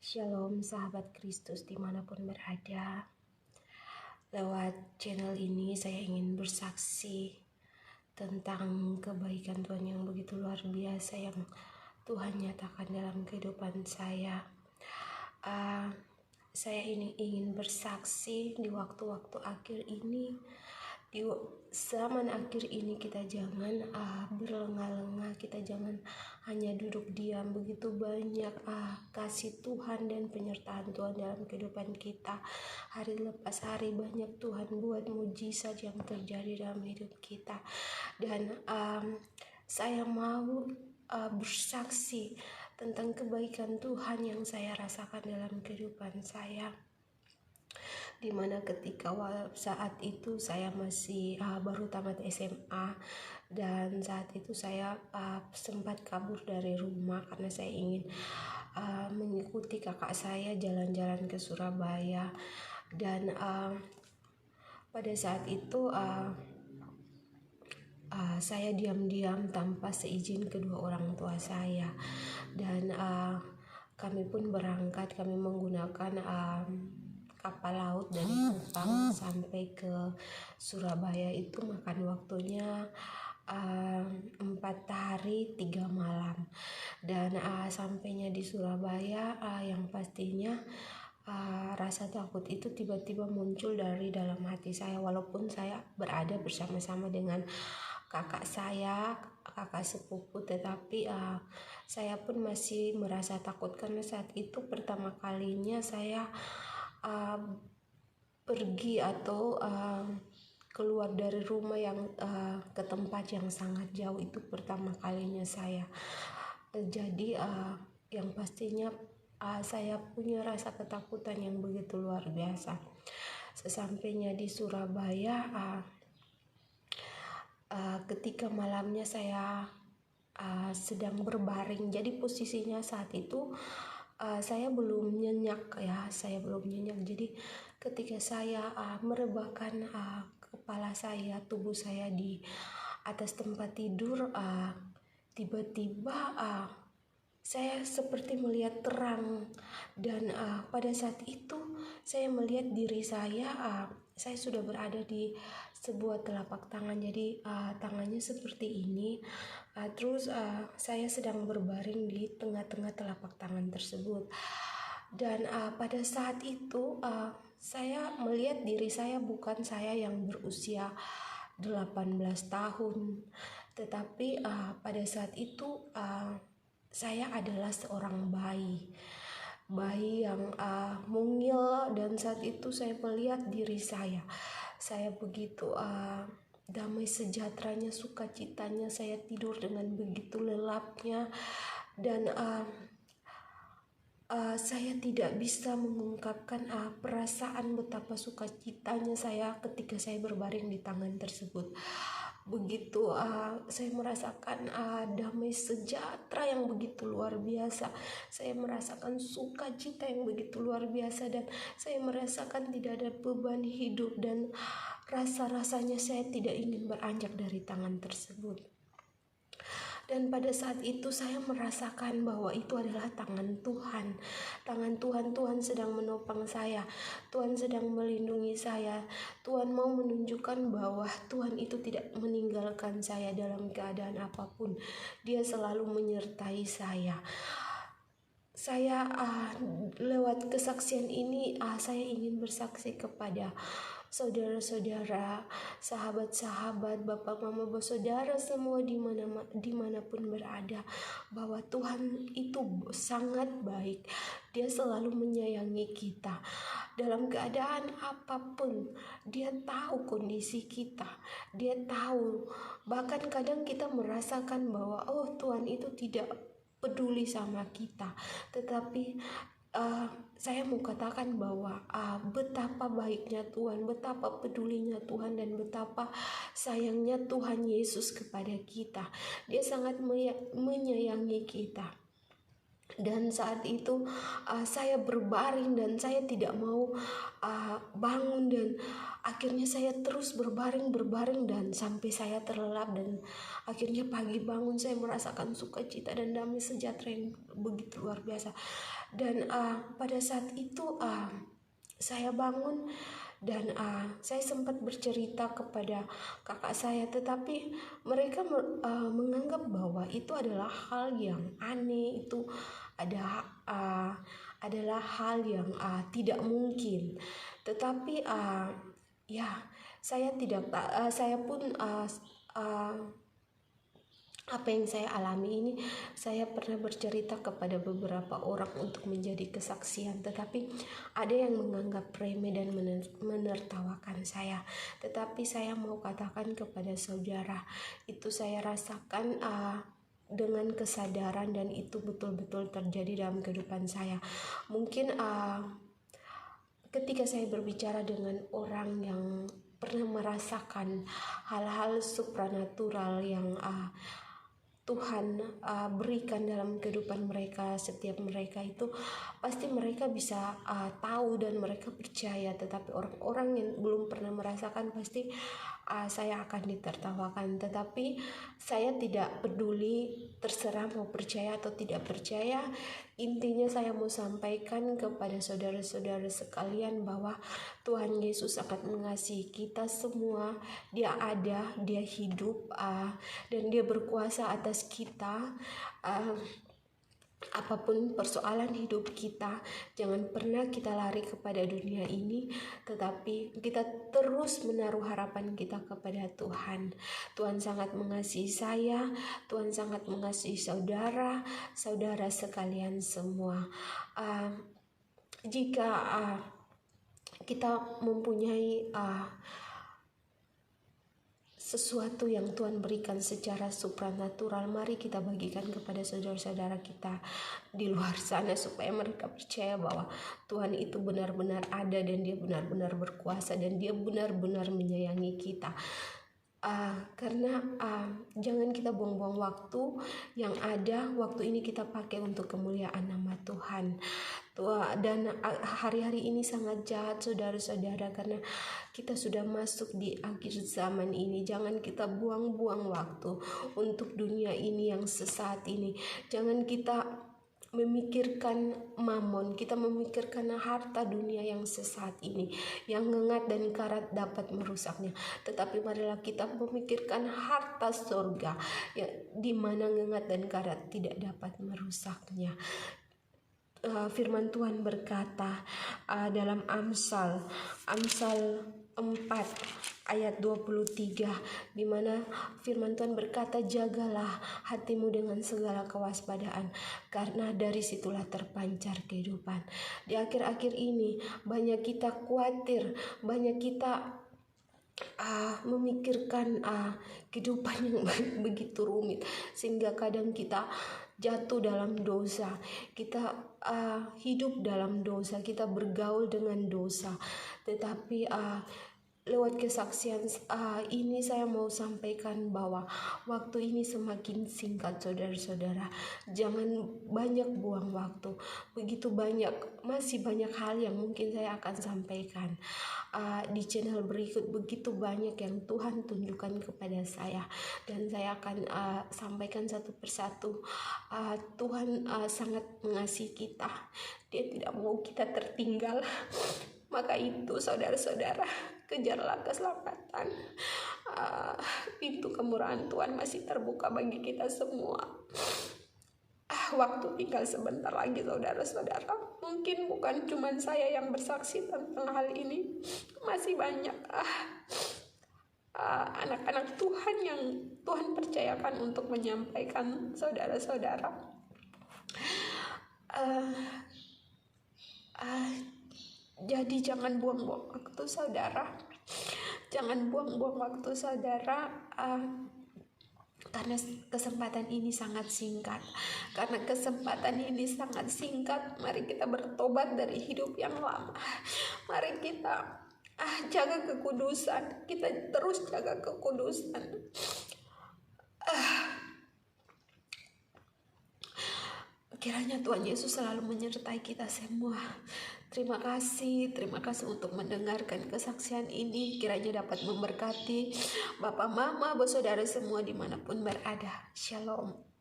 Shalom sahabat Kristus dimanapun berada. Lewat channel ini saya ingin bersaksi tentang kebaikan Tuhan yang begitu luar biasa yang Tuhan nyatakan dalam kehidupan saya. Saya ini ingin bersaksi di waktu-waktu akhir ini, di zaman akhir ini kita jangan berlengah-lengah, kita jangan hanya duduk diam. Begitu banyak kasih Tuhan dan penyertaan Tuhan dalam kehidupan kita. Hari lepas hari banyak Tuhan buat mujizat yang terjadi dalam hidup kita. Dan saya mau bersaksi tentang kebaikan Tuhan yang saya rasakan dalam kehidupan saya. Dimana ketika saat itu saya masih baru tamat SMA, dan saat itu saya sempat kabur dari rumah karena saya ingin mengikuti kakak saya jalan-jalan ke Surabaya. Dan pada saat itu saya diam-diam tanpa seizin kedua orang tua saya, dan kami pun berangkat. Kami menggunakan kapal laut dari Kupang sampai ke Surabaya. Itu makan waktunya 4 hari 3 malam. Dan sampainya di Surabaya, yang pastinya rasa takut itu tiba-tiba muncul dari dalam hati saya. Walaupun saya berada bersama-sama dengan kakak saya, kakak sepupu, tetapi saya pun masih merasa takut karena saat itu pertama kalinya saya pergi atau keluar dari rumah yang ke tempat yang sangat jauh. Itu pertama kalinya saya. Jadi yang pastinya saya punya rasa ketakutan yang begitu luar biasa. Sesampainya di Surabaya, ketika malamnya saya sedang berbaring. Jadi posisinya saat itu saya belum nyenyak ya, Jadi ketika saya merebahkan kepala saya, tubuh saya di atas tempat tidur, tiba-tiba saya seperti melihat terang. Dan pada saat itu saya melihat diri saya sudah berada di sebuah telapak tangan. Jadi tangannya seperti ini. Terus saya sedang berbaring di tengah-tengah telapak tangan tersebut. Dan pada saat itu saya melihat diri saya bukan saya yang berusia 18 tahun, tetapi pada saat itu saya adalah seorang bayi yang mungil. Dan saat itu saya melihat diri saya begitu damai sejahteranya, sukacitanya. Saya tidur dengan begitu lelapnya, dan saya tidak bisa mengungkapkan perasaan betapa sukacitanya saya ketika saya berbaring di tangan tersebut. Begitu saya merasakan damai sejahtera yang begitu luar biasa. Saya merasakan sukacita yang begitu luar biasa, dan saya merasakan tidak ada beban hidup, dan rasa-rasanya saya tidak ingin beranjak dari tangan tersebut. Dan pada saat itu saya merasakan bahwa itu adalah tangan Tuhan. Tuhan sedang menopang saya. Tuhan sedang melindungi saya. Tuhan mau menunjukkan bahwa Tuhan itu tidak meninggalkan saya dalam keadaan apapun. Dia selalu menyertai saya. Saya lewat kesaksian ini saya ingin bersaksi kepada saudara-saudara, sahabat-sahabat, bapak, mama, saudara semua dimanapun berada, bahwa Tuhan itu sangat baik. Dia selalu menyayangi kita dalam keadaan apapun. Dia tahu kondisi kita, dia tahu. Bahkan kadang kita merasakan bahwa Tuhan itu tidak peduli sama kita, tetapi saya mau katakan bahwa betapa baiknya Tuhan, betapa pedulinya Tuhan, dan betapa sayangnya Tuhan Yesus kepada kita. Dia sangat menyayangi kita. Dan saat itu saya berbaring dan saya tidak mau bangun, dan akhirnya saya terus berbaring dan sampai saya terlelap. Dan akhirnya pagi bangun saya merasakan sukacita dan damai sejahtera yang begitu luar biasa. Dan pada saat itu saya bangun dan saya sempat bercerita kepada kakak saya, tetapi mereka menganggap bahwa itu adalah hal yang aneh, itu adalah hal yang tidak mungkin. Tetapi ya saya tidak saya pun apa yang saya alami ini, saya pernah bercerita kepada beberapa orang untuk menjadi kesaksian, tetapi ada yang menganggap remeh dan menertawakan saya. Tetapi saya mau katakan kepada saudara, itu saya rasakan dengan kesadaran, dan itu betul-betul terjadi dalam kehidupan saya. Mungkin ketika saya berbicara dengan orang yang pernah merasakan hal-hal supranatural yang Tuhan berikan dalam kehidupan mereka, setiap mereka itu pasti mereka bisa tahu dan mereka percaya. Tetapi orang-orang yang belum pernah merasakan pasti saya akan ditertawakan. Tetapi saya tidak peduli, terserah mau percaya atau tidak percaya. Intinya saya mau sampaikan kepada saudara-saudara sekalian bahwa Tuhan Yesus sangat mengasihi kita semua. Dia ada, dia hidup, dan dia berkuasa atas kita. Apapun persoalan hidup kita, jangan pernah kita lari kepada dunia ini, tetapi kita terus menaruh harapan kita kepada Tuhan. Tuhan sangat mengasihi saya, Tuhan sangat mengasihi saudara sekalian semua. Jika kita mempunyai sesuatu yang Tuhan berikan secara supranatural, mari kita bagikan kepada saudara-saudara kita di luar sana, supaya mereka percaya bahwa Tuhan itu benar-benar ada, dan dia benar-benar berkuasa, dan dia benar-benar menyayangi kita. Karena jangan kita buang-buang waktu yang ada. Waktu ini kita pakai untuk kemuliaan nama Tuhan. Dan hari-hari ini sangat jahat saudara-saudara, karena kita sudah masuk di akhir zaman ini. Jangan kita buang-buang waktu untuk dunia ini yang sesaat ini. Jangan kita memikirkan mamon, kita memikirkan harta dunia yang sesaat ini, yang ngengat dan karat dapat merusaknya. Tetapi marilah kita memikirkan harta surga, ya, di mana ngengat dan karat tidak dapat merusaknya. Firman Tuhan berkata dalam Amsal 4 ayat 23, di mana firman Tuhan berkata, jagalah hatimu dengan segala kewaspadaan, karena dari situlah terpancar kehidupan. Di akhir-akhir ini banyak kita khawatir, banyak kita memikirkan kehidupan yang begitu rumit, sehingga kadang kita jatuh dalam dosa, kita hidup dalam dosa, kita bergaul dengan dosa. Tetapi lewat kesaksian ini saya mau sampaikan bahwa waktu ini semakin singkat saudara-saudara. Jangan banyak buang waktu. Begitu banyak, masih banyak hal yang mungkin saya akan sampaikan di channel berikut. Begitu banyak yang Tuhan tunjukkan kepada saya, dan saya akan sampaikan satu persatu. Tuhan sangat mengasihi kita. Dia tidak mau kita tertinggal. Maka itu saudara-saudara, kejarlah keselamatan. Pintu kemurahan Tuhan masih terbuka bagi kita semua. Waktu tinggal sebentar lagi saudara-saudara. Mungkin bukan cuma saya yang bersaksi tentang hal ini. Masih banyak anak-anak Tuhan yang Tuhan percayakan untuk menyampaikan saudara-saudara. Jadi jangan buang-buang waktu saudara. Jangan buang-buang waktu saudara. Karena kesempatan ini sangat singkat. Mari kita bertobat dari hidup yang lama. Mari kita jaga kekudusan. Kita terus jaga kekudusan. Kiranya Tuhan Yesus selalu menyertai kita semua. Terima kasih untuk mendengarkan kesaksian ini. Kiranya dapat memberkati Bapak, Mama, saudara semua dimanapun berada. Shalom.